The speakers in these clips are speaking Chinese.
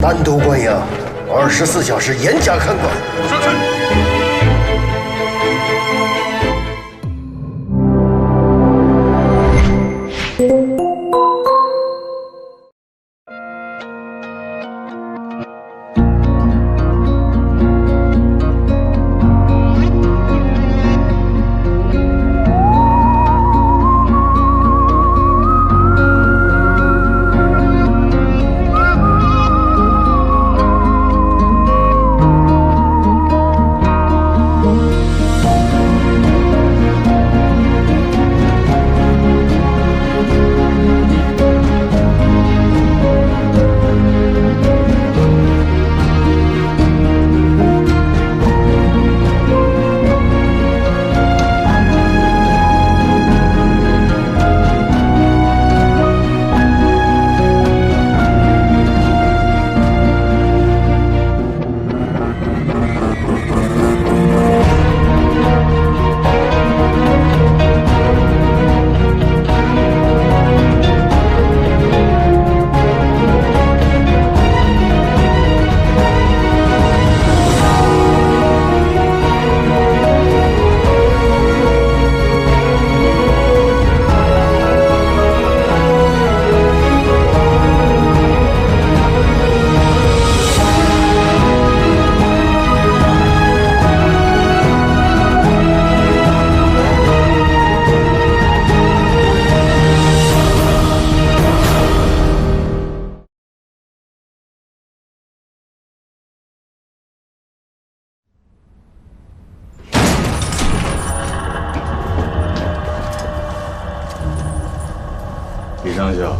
单独关押，24小时严加看管。上去。 李上校，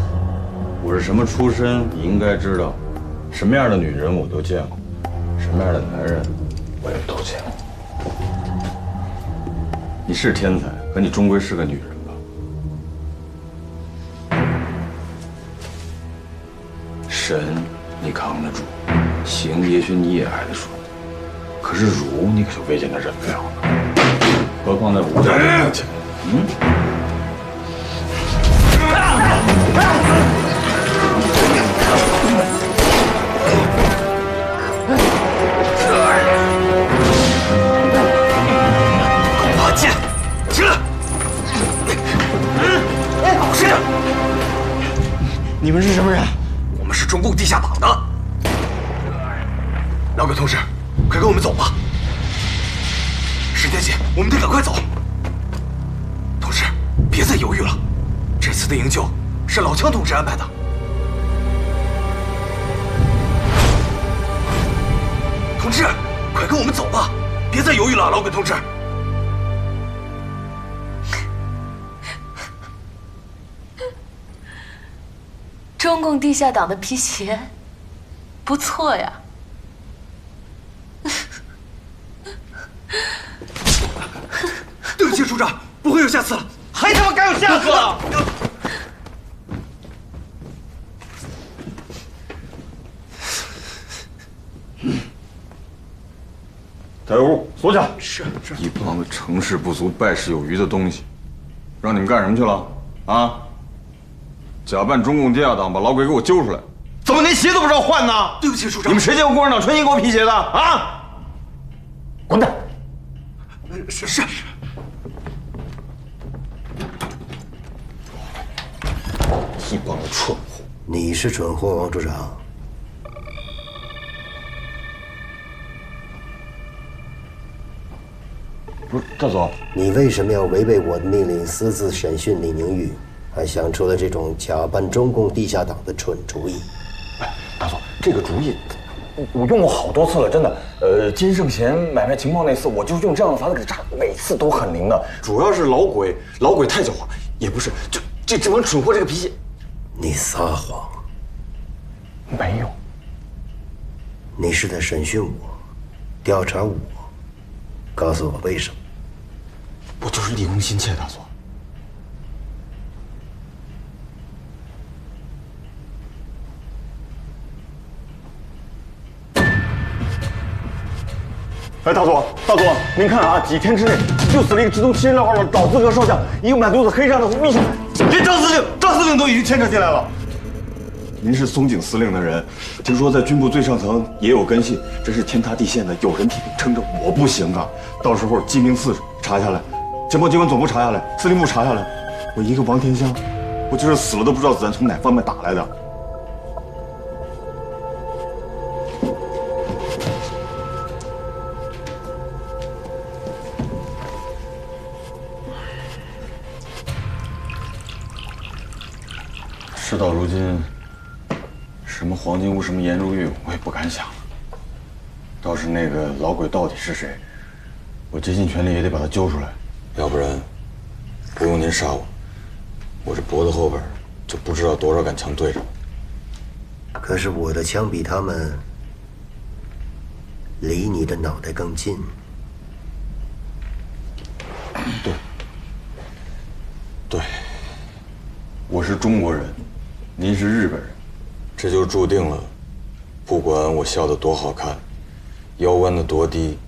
我是什么出身，你应该知道。什么样的女人我都见过，什么样的男人我也都见过。你是天才，可你终归是个女人吧？神你扛得住，刑也许你也挨得住，可是辱你可就未见得忍不了了。何况在吴家人面前，把剑起来！老实点！你们是什么人？我们是中共地下党的。老葛同志，快跟我们走吧！时间紧，我们得赶快走。同志，别再犹豫了，这次的营救是老枪同志安排的。同志，快跟我们走吧！别再犹豫了，老葛同志。中共地下党的皮鞋，不错呀。对不起，处长，不会有下次了。还他妈敢有下次啊！带入屋锁起来。是。一帮子成事不足败事有余的东西，让你们干什么去了？啊？假扮中共地下党，把老鬼给我揪出来！怎么连鞋都不知道换呢？对不起，处长。你们谁见过共产党穿英国皮鞋的啊？滚蛋！是。一帮子蠢货！你是蠢货，王处长。不是，大佐，你为什么要违背我的命令，私自审讯李宁玉，还想出了这种假扮中共地下党的蠢主意？哎，大佐，这个主意我用过好多次了，真的。金圣贤买卖情报那次，我就用这样的法子给查，每次都很灵的。主要是老鬼太狡猾，也不是，就这帮蠢货这个脾气。你撒谎！没有。你是在审讯我，调查我，告诉我为什么？我就是立功心切，大佐。哎，大佐，您看啊，几天之内就死了一个直通706号的老资格少将，一个满肚子黑账的密信，连张司令都已经牵扯进来了。您是松井司令的人，听说在军部最上层也有根系，这是天塌地陷的，有人替你撑着，我不行啊！到时候鸡鸣寺查下来，情报机关总部查下来，司令部查下来，我一个王天香，我就是死了都不知道子弹从哪方面打来的。事到如今，什么黄金屋，什么颜如玉，我也不敢想了。倒是那个老鬼到底是谁，我竭尽全力也得把他揪出来。要不然，不用您杀我，我这脖子后边就不知道多少杆枪对着。可是我的枪比他们离你的脑袋更近。对，我是中国人，您是日本人，这就注定了，不管我笑得多好看，腰弯得多低，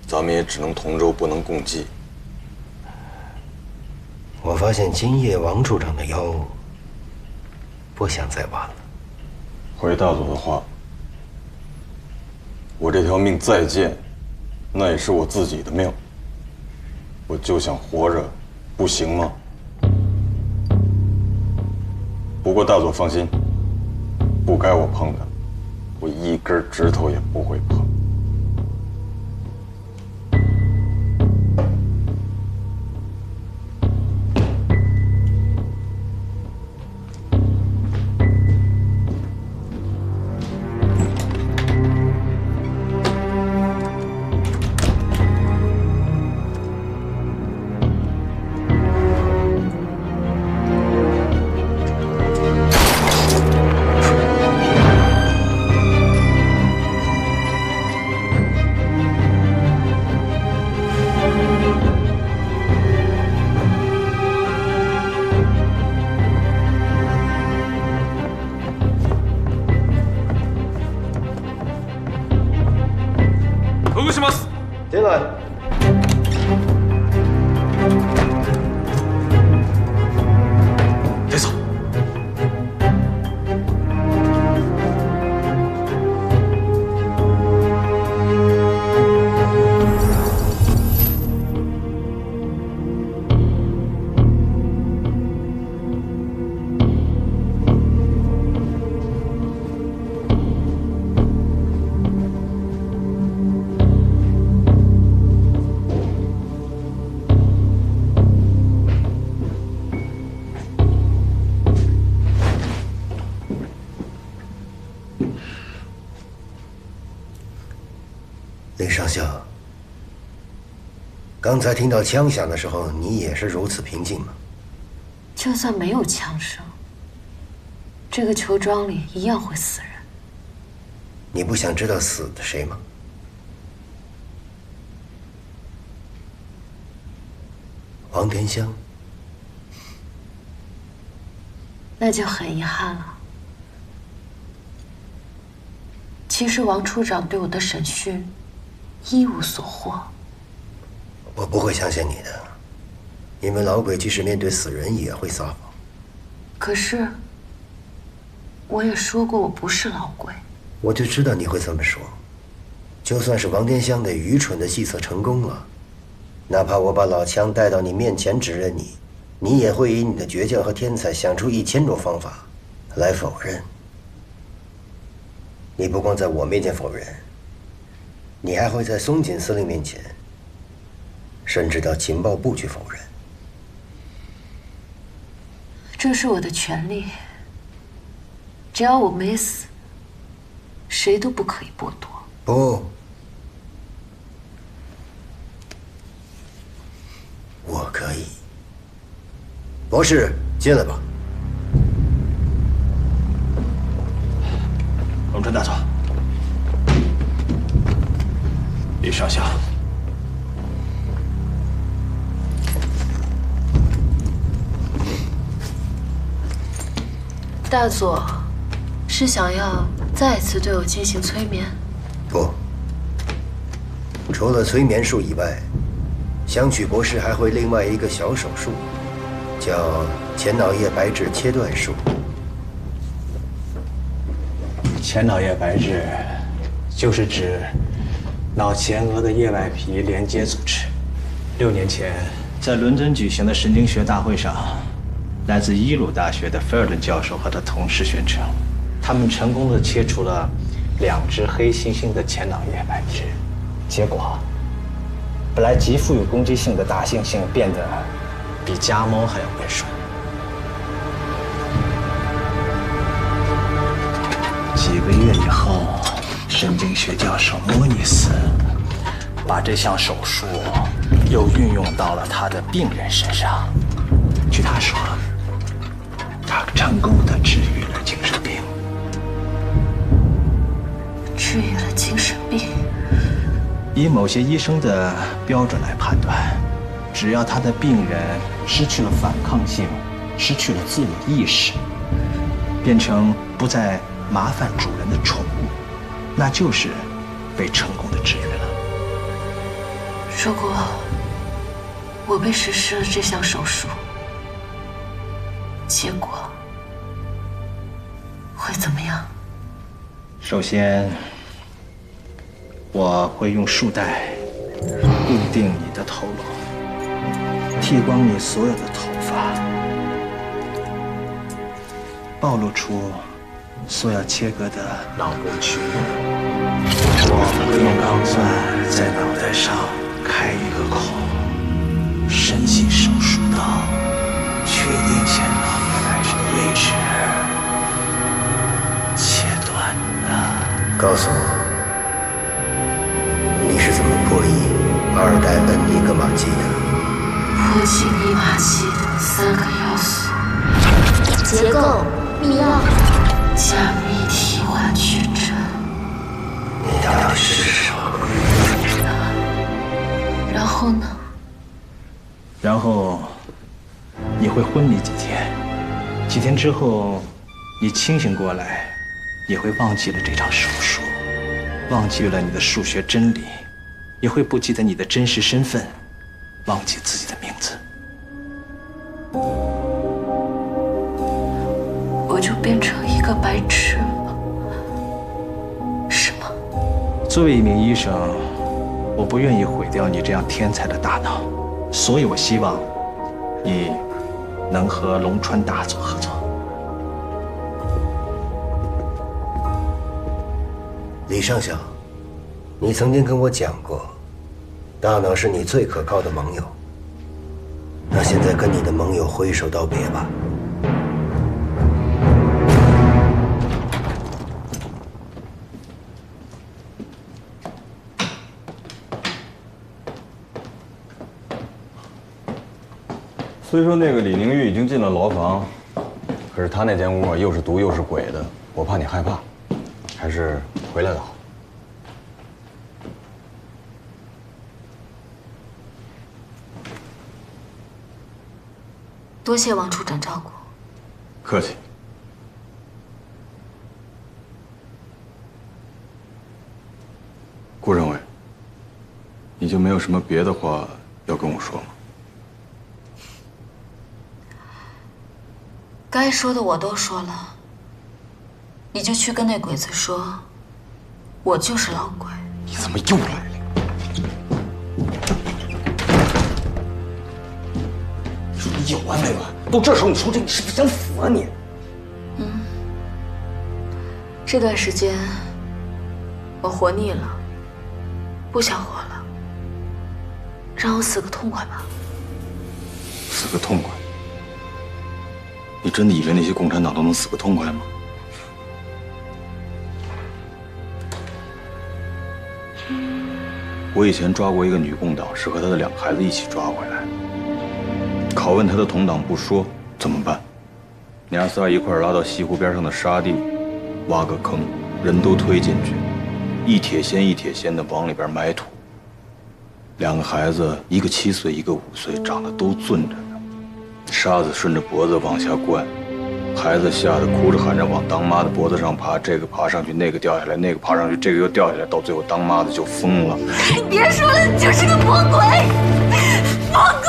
咱们也只能同舟，不能共济。我发现今夜王处长的腰不想再弯了。回大佐的话，我这条命再贱，那也是我自己的命。我就想活着，不行吗？不过大佐放心，不该我碰的，我一根指头也不会碰。进来。得走。林上校，刚才听到枪响的时候，你也是如此平静吗？就算没有枪声，这个球庄里一样会死人。你不想知道死的谁吗？王天香。那就很遗憾了。其实王处长对我的审讯一无所获。我不会相信你的，因为老鬼即使面对死人也会撒谎。可是，我也说过我不是老鬼。我就知道你会这么说。就算是王天香的愚蠢的计策成功了，哪怕我把老枪带到你面前指认你，你也会以你的倔强和天才想出1000种方法来否认。你不光在我面前否认，你还会在松井司令面前，甚至到情报部去否认。这是我的权利，只要我没死，谁都不可以剥夺。不，我可以。博士，进来吧。龙川大佐，李上校，大佐是想要再次对我进行催眠？不，除了催眠术以外，香取博士还会另外一个小手术，叫前脑叶白质切断术。前脑叶白质就是指脑前额的叶外皮连接组织。6年前，在伦敦举行的神经学大会上，来自伊鲁大学的菲尔顿教授和他同事宣称，他们成功地切除了2只黑猩猩的前脑叶白质，结果，本来极富有攻击性的大猩猩变得比家猫还要温顺。几个月以后，神经学教授莫尼斯把这项手术又运用到了他的病人身上。据他说，他成功地治愈了精神病。治愈了精神病？以某些医生的标准来判断，只要他的病人失去了反抗性，失去了自我意识，变成不再麻烦主人的宠物，那就是被成功的治愈了。如果我被实施了这项手术，结果会怎么样？首先，我会用束带固定你的头颅，剃光你所有的头发，暴露出所要切割的脑部区域。我会用钢钻在脑袋上开一个孔，深细手术刀，确定前脑叶白质的位置，切断它。告诉我，你是怎么破译2代恩尼格玛机的？破解密码机的3个要素：结构、密钥、加密体化矩阵。你到底是什么？然后呢？然后你会昏迷几天，几天之后，你清醒过来，也会忘记了这场手术，忘记了你的数学真理，也会不记得你的真实身份，忘记自己的名字。我就变成一个白痴了，是吗？作为一名医生，我不愿意毁掉你这样天才的大脑，所以我希望你能和龙川大佐合作。李上校，你曾经跟我讲过，大脑是你最可靠的盟友。那现在跟你的盟友挥手道别吧。虽说那个李宁玉已经进了牢房，可是他那间屋又是毒又是鬼的，我怕你害怕，还是回来的好。多谢王处长照顾。客气。顾政委，你就没有什么别的话要跟我说吗？该说的我都说了，你就去跟那鬼子说，我就是老鬼。你怎么又来了？你有完没完？都这时候你说这，你是不是想死啊你？这段时间我活腻了，不想活了，让我死个痛快吧。死个痛快？你真的以为那些共产党都能死个痛快吗？我以前抓过一个女共党，是和她的2个孩子一起抓回来。拷问她的同党不说怎么办？娘仨一块拉到西湖边上的沙地，挖个坑，人都推进去，一铁锨一铁锨的往里边埋土。2个孩子，一个7岁，一个5岁，长得都俊着呢。沙子顺着脖子往下灌，孩子吓得哭着喊着往当妈的脖子上爬，这个爬上去，那个掉下来，那个爬上去，这个又掉下来，到最后当妈的就疯了。你别说了，你就是个魔鬼，魔鬼！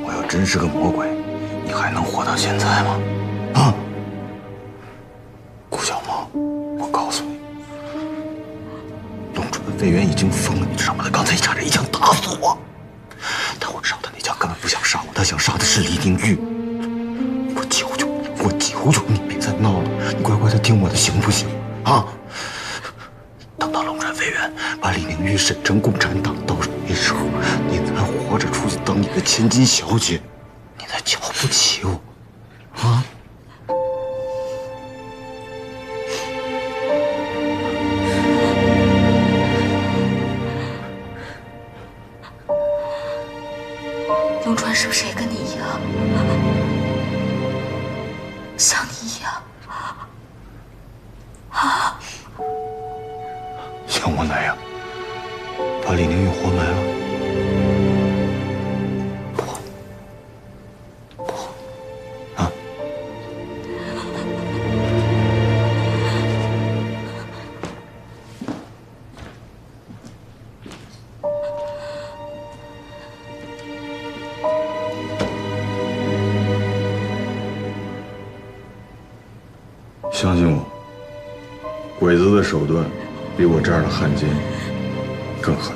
我要真是个魔鬼，你还能活到现在吗？啊！我告诉你，龙川魏源已经疯了，你知道吗？他刚才差点一枪打死我。但我知道他那枪根本不想杀我，他想杀的是李玲玉。我求求你，别再闹了，你乖乖的听我的，行不行？啊！等到龙川魏源把李玲玉审成共产党，到那时候你再活着出去当你的千金小姐，你再瞧不起我，啊！龙川是不是也跟你一样，像你一样？啊！像我那样把李玲玉活埋了？不，啊！相信我，鬼子的手段比我这样的汉奸更狠。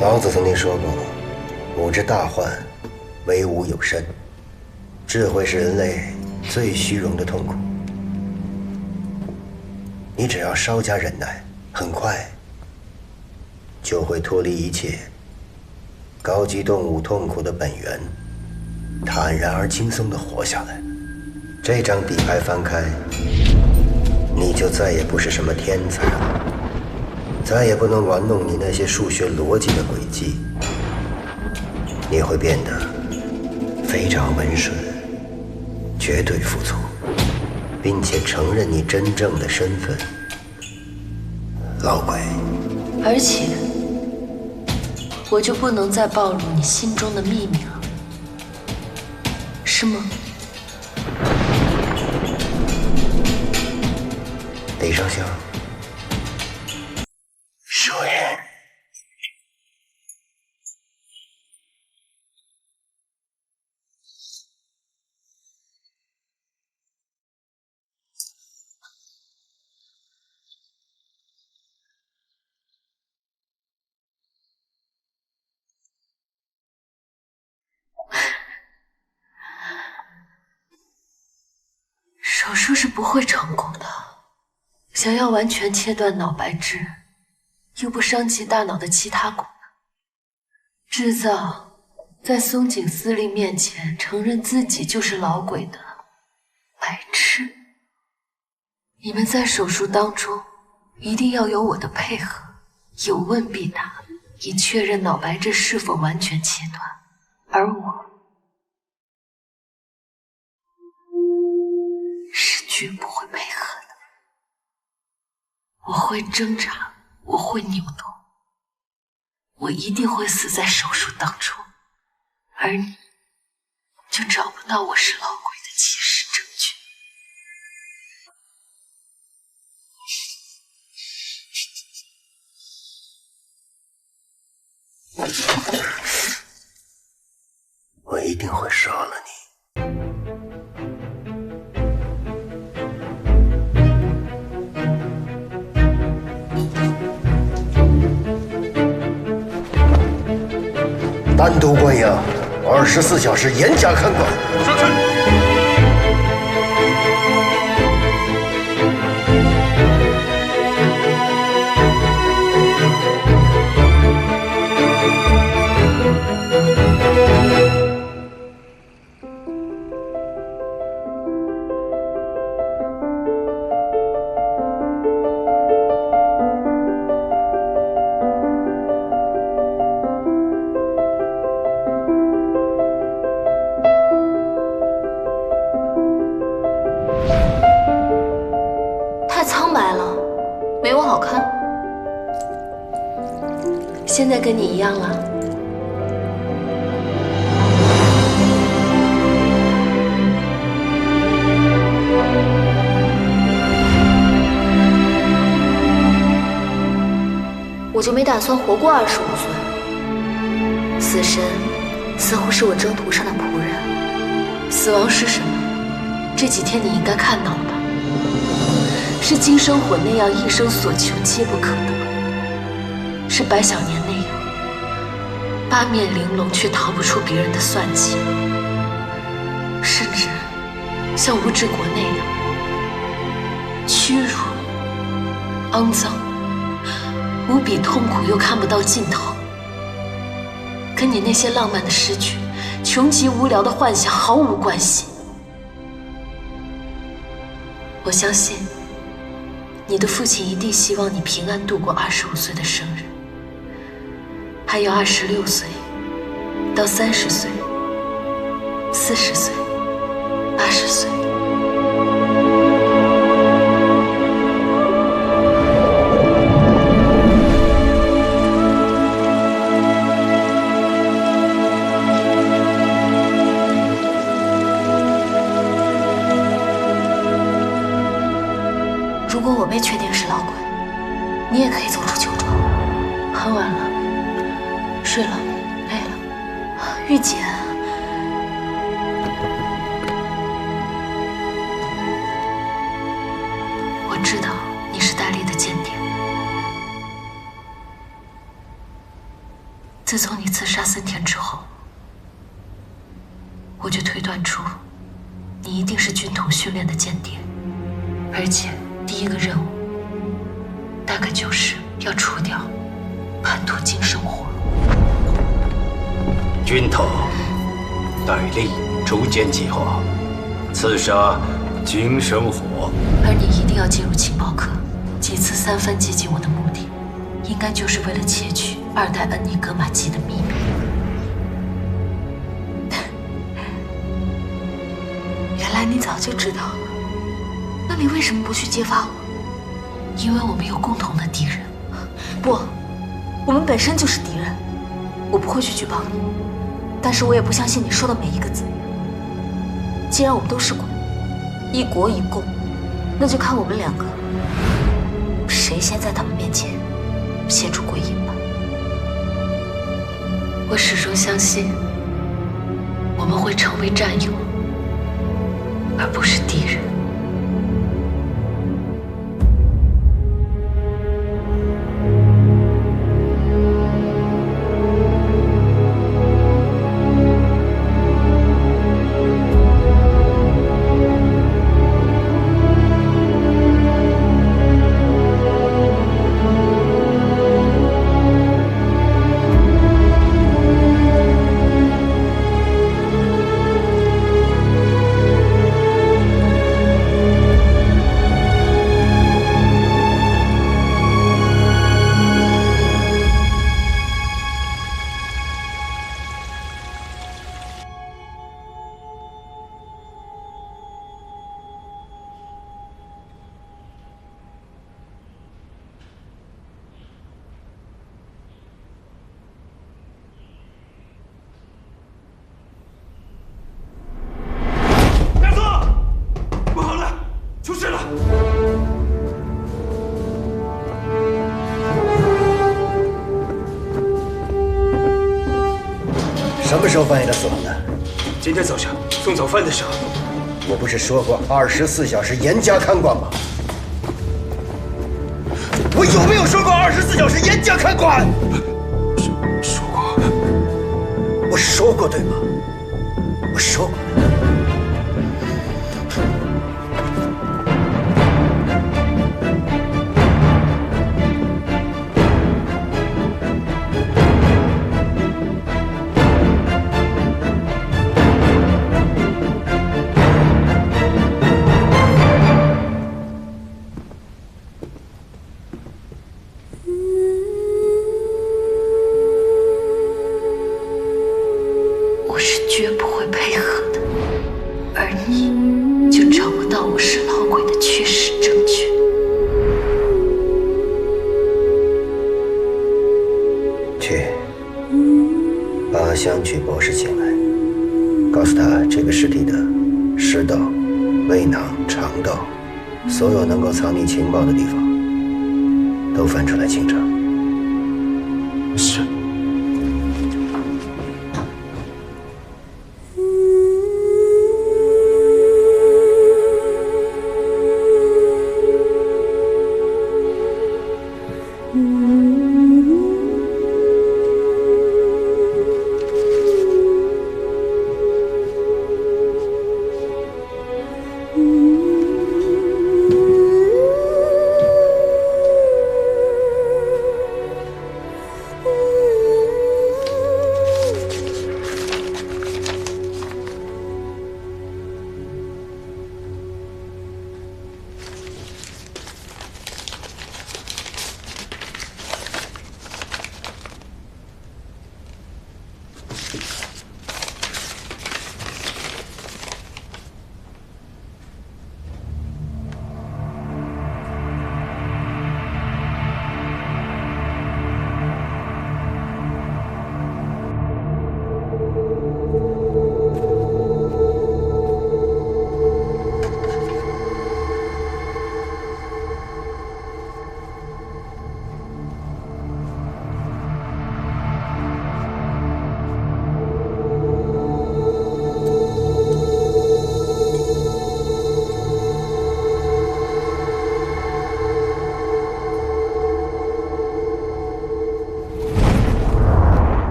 老子曾经说过，武之大患，为武有身。智慧是人类最虚荣的痛苦。你只要稍加忍耐，很快就会脱离一切高级动物痛苦的本源，坦然而轻松地活下来。这张底牌翻开，你就再也不是什么天才了，再也不能玩弄你那些数学逻辑的轨迹。你会变得非常温顺，绝对服从，并且承认你真正的身份，老鬼。而且，我就不能再暴露你心中的秘密了，是吗？李尚香，说人。手术是不会成功的。想要完全切断脑白质，又不伤及大脑的其他功能，制造在松井司令面前承认自己就是老鬼的白痴。你们在手术当中一定要有我的配合，有问必答，以确认脑白质是否完全切断。而我是绝不会配合的。我会挣扎，我会扭动，我一定会死在手术当中，而你就找不到我是老鬼的起始证据。我一定会杀了你。单独关押，24小时严加看管。上去。太苍白了，没我好看。现在跟你一样了。我就没打算活过25岁。死神似乎是我征途上的仆人。死亡是什么？这几天你应该看到了吧？是金生火那样一生所求皆不可得，是白小年那样八面玲珑却逃不出别人的算计，甚至像吴志国那样屈辱、肮脏、无比痛苦又看不到尽头，跟你那些浪漫的诗句、穷极无聊的幻想毫无关系。我相信，你的父亲一定希望你平安度过25岁的生日，还有26岁到30岁、40岁、80岁。如果我被确定是老鬼，你也可以走出酒庄。很晚了，睡了，累了。玉姐，我知道你是戴笠的间谍。自从你刺杀森田之后，我就推断出你一定是军统训练的间谍，而且第一个任务大概就是要除掉叛徒金生火。军统戴笠逐间计划刺杀金生火，而你一定要进入情报科，几次3番接近我的目的，应该就是为了窃取2代恩尼格玛机的秘密。原来你早就知道了，那你为什么不去揭发我？因为我们有共同的敌人。不，我们本身就是敌人。我不会去举报你，但是我也不相信你说的每一个字。既然我们都是鬼，一国一共，那就看我们2个谁先在他们面前献出鬼影吧。我始终相信，我们会成为战友，而不是敌人。什么时候翻译的死亡的？今天早上送早饭的时候。我不是说过24小时严加看管吗？我有没有说过24小时严加看管？说过。我说过对吗？我说过。绝不会配合的，而你就找不到我是老鬼的确实证据。去，把阿香举博士请来，告诉他这个尸体的食道、胃囊、肠道，所有能够藏匿情报的地方，都翻出来清查。是。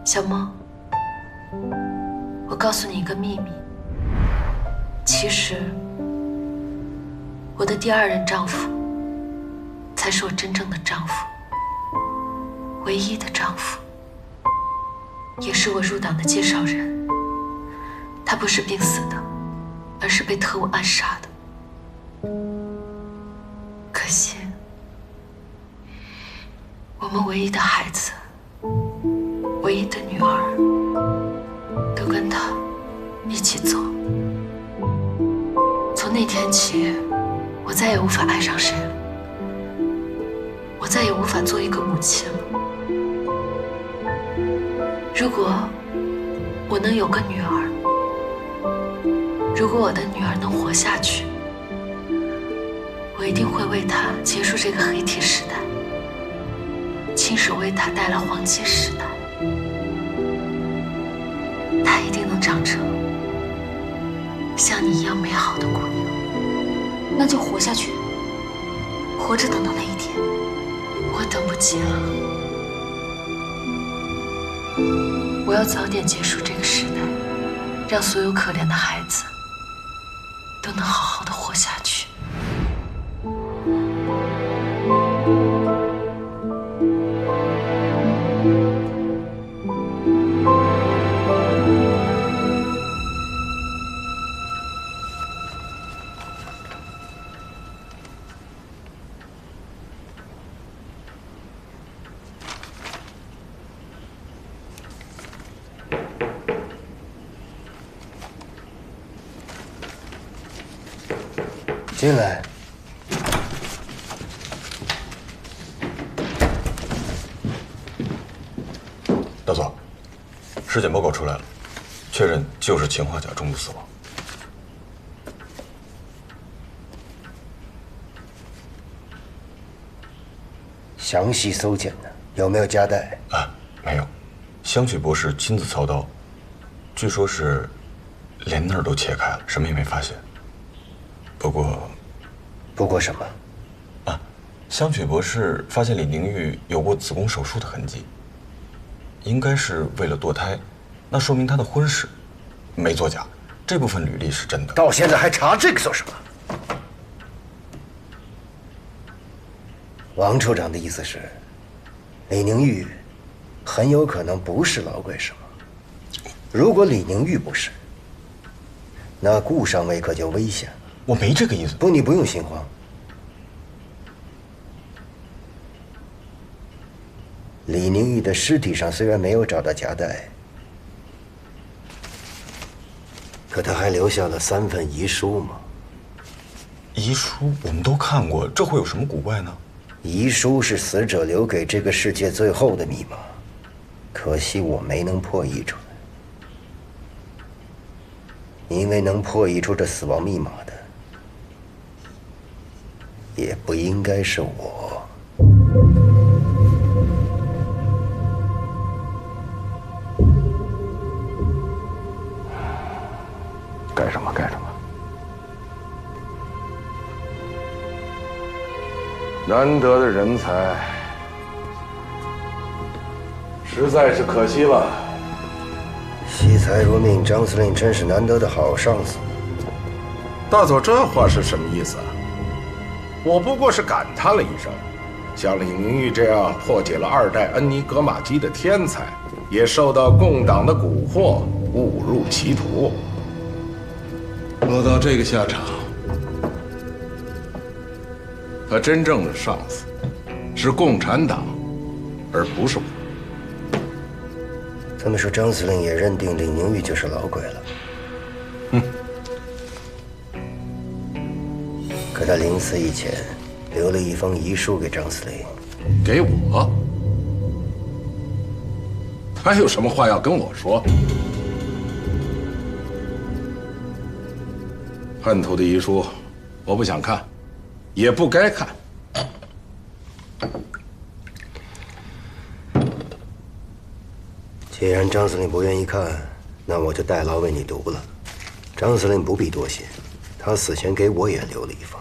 小梦，我告诉你一个秘密，其实我的第二任丈夫才是我真正的丈夫，唯一的丈夫，也是我入党的介绍人。他不是病死的，而是被特务暗杀的。可惜，我们唯一的孩子，唯一的女儿，都跟他一起走。从那天起，我再也无法爱上谁了，我再也无法做一个母亲了。如果我能有个女儿，如果我的女儿能活下去，我一定会为她结束这个黑铁时代，亲手为她带来黄金时代。她一定能长成像你一样美好的姑娘。那就活下去，活着等到那一天。我等不及了，我要早点结束这个时代，让所有可怜的孩子都能好好的活下去。进来。大佐，尸检报告出来了，确认就是氰化钾中毒死亡。详细搜检呢，有没有夹带？啊，没有。香雪博士亲自操刀，据说是连那儿都切开了，什么也没发现。不过什么？啊，香雪博士发现李宁玉有过子宫手术的痕迹，应该是为了堕胎，那说明她的婚史没作假，这部分履历是真的。到现在还查这个做什么？王处长的意思是，李宁玉很有可能不是老鬼，是吗？如果李宁玉不是，那顾上尉可就危险了。我没这个意思。不，你不用心慌。李宁玉的尸体上虽然没有找到夹带，可他还留下了3份遗书嘛。遗书我们都看过，这会有什么古怪呢？遗书是死者留给这个世界最后的密码，可惜我没能破译出来。因为能破译出这死亡密码的，也不应该是我。干什么干什么？难得的人才，实在是可惜了。惜才如命，张司令真是难得的好上司。大佐，这话是什么意思啊？我不过是感叹了一声，像李宁玉这样破解了2代恩尼格玛机的天才，也受到共党的蛊惑，误入歧途。落到这个下场，他真正的上司是共产党，而不是我。这么说，张司令也认定李宁玉就是老鬼了。可他临死以前留了一封遗书给张司令，给我？他有什么话要跟我说？叛徒的遗书，我不想看，也不该看。既然张司令不愿意看，那我就代劳为你读了。张司令不必多谢，他死前给我也留了一封：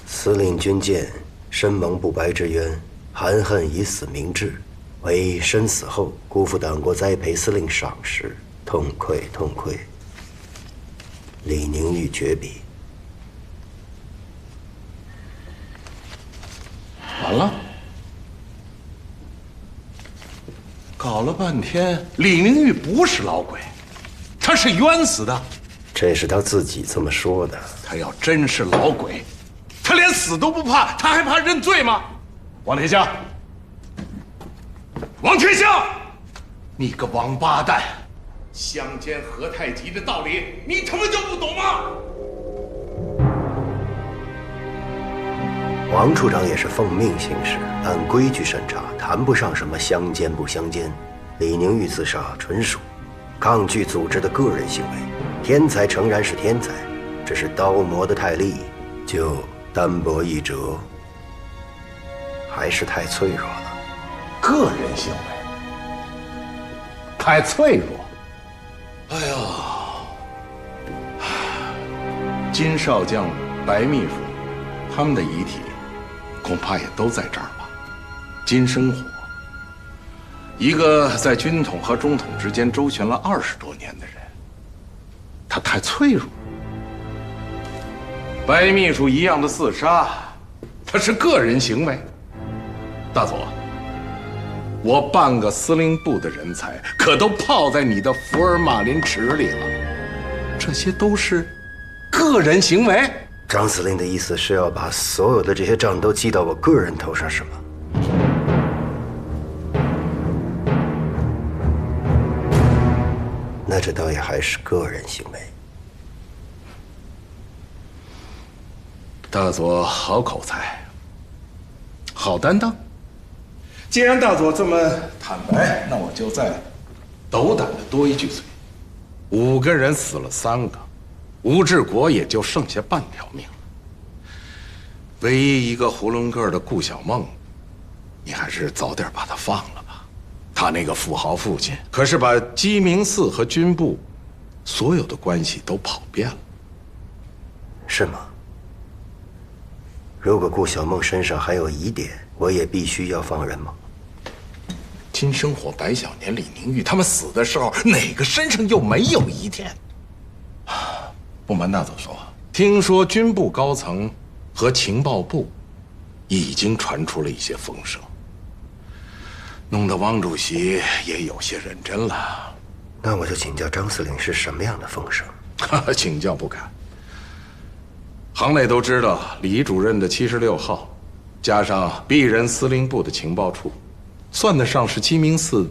司令军舰深蒙不白之冤，含恨以死明志，为身死后辜负党国栽培，司令赏识，痛愧痛愧。李宁玉绝笔。完了，搞了半天，李宁玉不是老鬼，他是冤死的。这是他自己这么说的。他要真是老鬼，他连死都不怕，他还怕认罪吗？王天香，王天香，你个王八蛋！相煎何太急的道理，你他妈就不懂吗？王处长也是奉命行事，按规矩审查，谈不上什么相奸不相奸。李宁玉自杀纯属抗拒组织的个人行为，天才诚然是天才，只是刀磨得太利，就单薄一折，还是太脆弱了。个人行为，太脆弱。哎呀，金少将、白秘书，他们的遗体恐怕也都在这儿吧？金生火，一个在军统和中统之间周旋了20多年的人，他太脆弱。白秘书一样的自杀，他是个人行为。大佐，我半个司令部的人才可都泡在你的福尔马林池里了，这些都是个人行为。张司令的意思是要把所有的这些账都记到我个人头上，是吗？那这倒也还是个人行为。大佐好口才，好担当。既然大佐这么坦白，那我就再斗胆的多一句嘴：5个人死了3个，吴志国也就剩下半条命了。唯一一个囫囵个的顾小梦，你还是早点把他放了吧。他那个富豪父亲可是把鸡鸣寺和军部所有的关系都跑遍了。是吗？如果顾小梦身上还有疑点，我也必须要放人吗？金生火、白小年、李宁玉他们死的时候，哪个身上又没有疑点？不瞒大佐说，听说军部高层和情报部已经传出了一些风声，弄得汪主席也有些认真了。那我就请教张司令是什么样的风声？请教不敢。行内都知道，李主任的76号，加上鄙人司令部的情报处，算得上是鸡鸣寺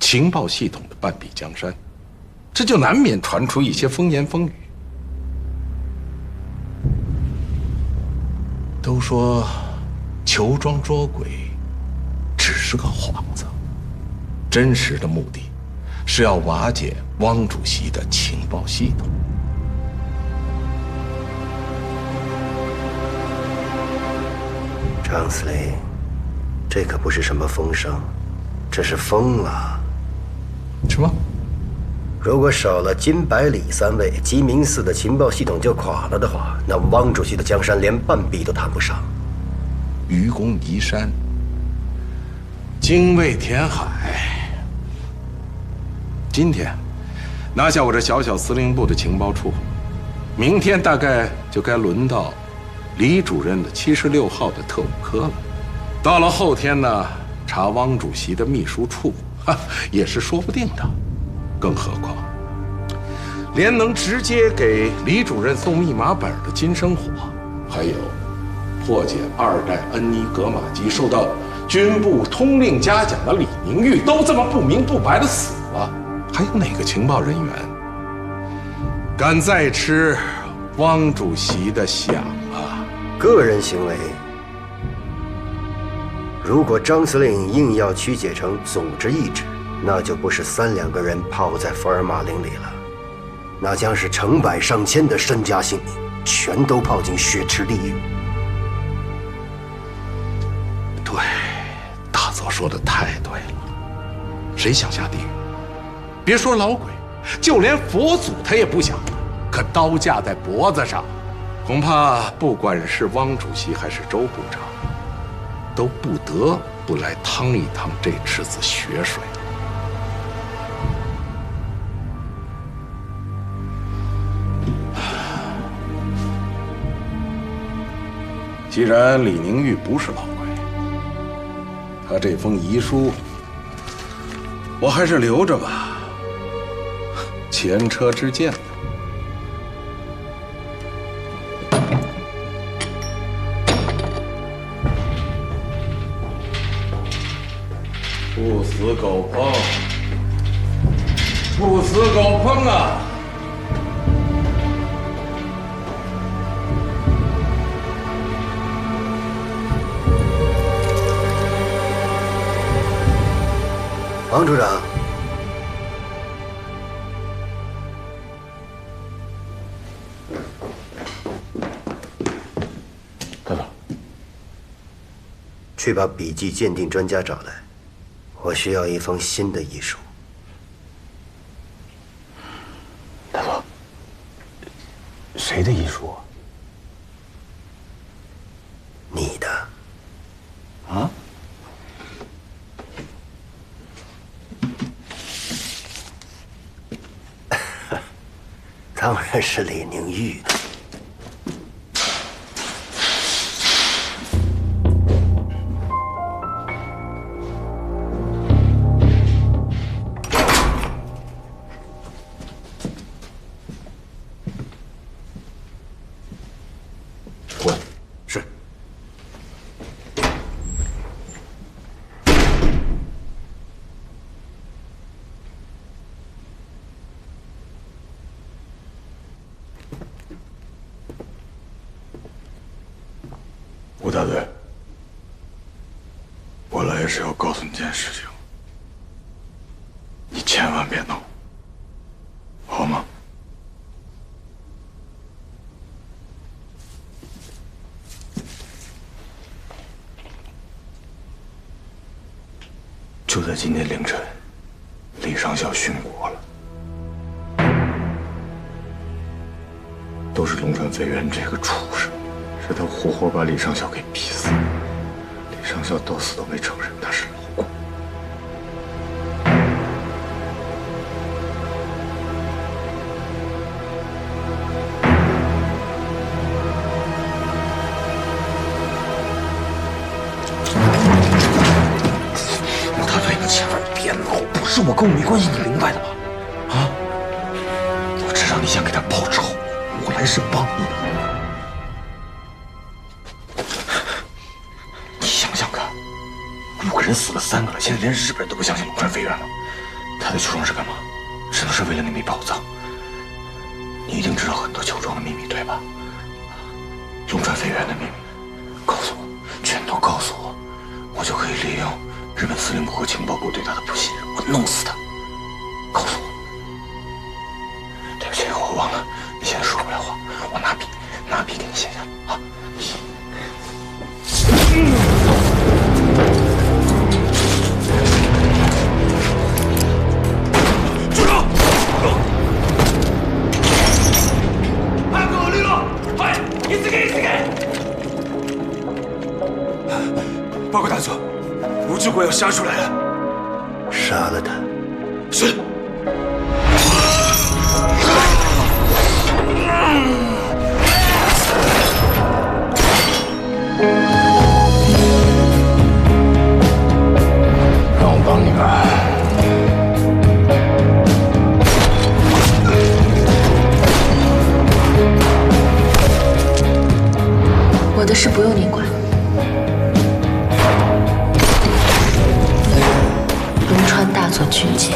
情报系统的半壁江山，这就难免传出一些风言风语。都说裘庄捉鬼只是个幌子，真实的目的是要瓦解汪主席的情报系统。张司令，这可不是什么风声，这是疯了。什么？如果少了金、白、李三位，鸡鸣寺的情报系统就垮了的话，那汪主席的江山连半壁都谈不上。愚公移山，精卫填海。今天拿下我这小小司令部的情报处，明天大概就该轮到李主任的76号的特务科了。到了后天呢，查汪主席的秘书处，也是说不定的。更何况，连能直接给李主任送密码本的金生火，还有破解2代恩尼格玛机受到军部通令嘉奖的李宁玉，都这么不明不白的死了，还有哪个情报人员敢再吃汪主席的饷啊？个人行为，如果张司令硬要曲解成组织意志，那就不是3、2个人泡在福尔马林里了，那将是成百上千的身家性命，全都泡进血池地狱。对，大佐说的太对了，谁想下地狱？别说老鬼，就连佛祖他也不想。可刀架在脖子上，恐怕不管是汪主席还是周部长，都不得不来趟一趟这池子血水。既然李宁玉不是老鬼，他这封遗书我还是留着吧，前车之鉴。不死狗烹，不死狗烹啊！王处长，大佐，去把笔迹鉴定专家找来，我需要一封新的遗书。大佐，谁的遗书啊？你的。啊？当然是李宁玉的。滚！是。吴大队，我来是要告诉你件事情，你千万别闹，好吗？就在今天凌晨，李上校殉国了，都是龙川飞员这个畜生。是他活活把李上校给逼死的。李上校到死都没承认他是老鬼。陆大队，你千万别闹！不是我跟我没关系，你明白的吧？啊！我知道你想给他报仇，我来是帮你的。5个人死了3个了，现在连日本人都不相信龙川飞员了。他的球状是干嘛？只能是为了那枚宝藏。你一定知道很多球状的秘密，对吧？龙川飞员的秘密，告诉我，全都告诉我，我就可以利用日本司令部和情报部对他的不信任，我弄死他。告诉我。对不起，我忘了，你现在说不了话，我拿笔给你写下啊。住手！快给我利落！快，一次给！报告大佐，吴志国要杀出来了。杀了他。是。让我帮你吧。我的事不用你管。龙川大佐军舰，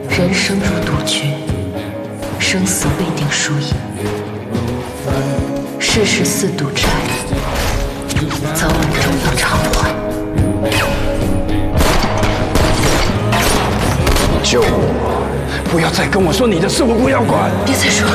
人生如赌局，生死未定输赢。世事似赌债，早晚终要偿还。救我！不要再跟我说你的事，我不要管。别再说了。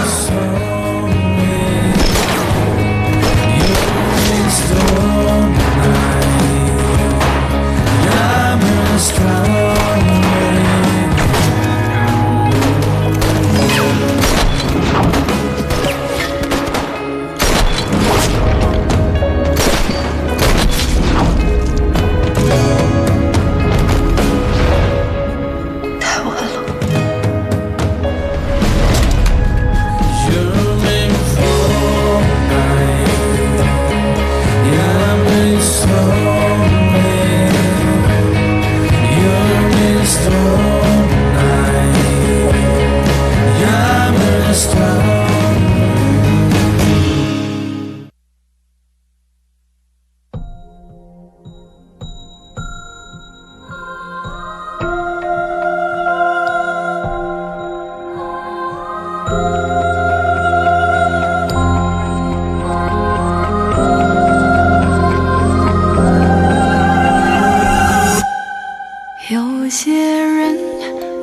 有些人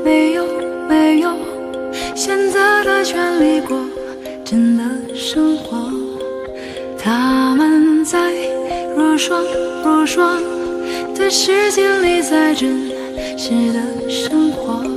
没有选择的权利过真的生活，他们在如霜的时间里，在真实的生活。